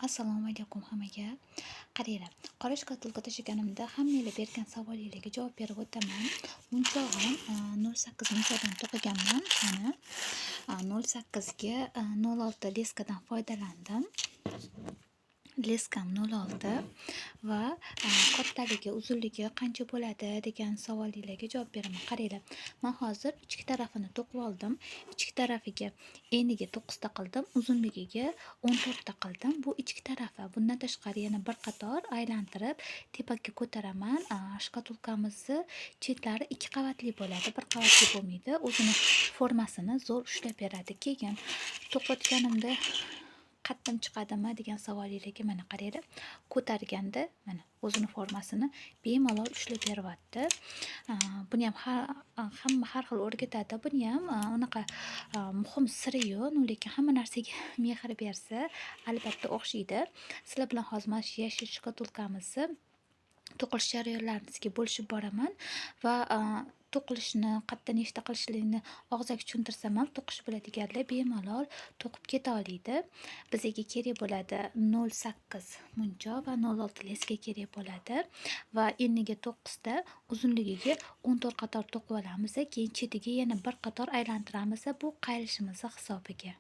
Assalomu alaykum hammaga. Qaranglar, qora shkatulka tashiganimda hammalar bergan savollarga javob berib o'taman. Munchog'im 08 munchoqdan to'qiganman. Mana 08 ga 06 leskadan foydalandim. Leskam 06 va kattaligi, uzunligi qancha bo'ladi degan savollarga javob beraman. Qaranglar, men hozir ichki tarafini to'qib oldim. Ichki tarafiga eniga 9 ta qildim, uzunligiga 14 ta qildim. Bu ichki tarafi. Bundan tashqari yana bir qator aylantirib tepaga ko'taraman. Shkatulkamizni chetlari 2 qavatli bo'ladi, bir qavatli bo'lmaydi. O'zini formasini zo'r ushlab beradi. Keyin to'qiyotganimda qattim chiqadimi degan savollarga mana qaranglar. Ko'targanda mana o'zini formasini bemalol ushlab beryapti. Buni ham hamma har xil o'rgatadi. Buni ham unaqa muhim siri yo'q, lekin hamma narsaga mehr bersa, albatta o'xshaydi. Sizlar bilan hozir mana shu yashil shkatulkamizni to'qilish jarayonlarimizga bo'lishib boraman va to'qilishni qayerda nechta qilishligini og'zaki tushuntirsam ham to'qish biladiganlar bemalol to'qib keta oladi. Bizga kerak bo'ladi 08 munchoq va 06 leska kerak bo'ladi va eniga 9 ta, uzunligiga 14 qator to'qib olamiz. Keyin chetiga yana bir qator aylantiramiz. Bu qayilishimiz hisobiga.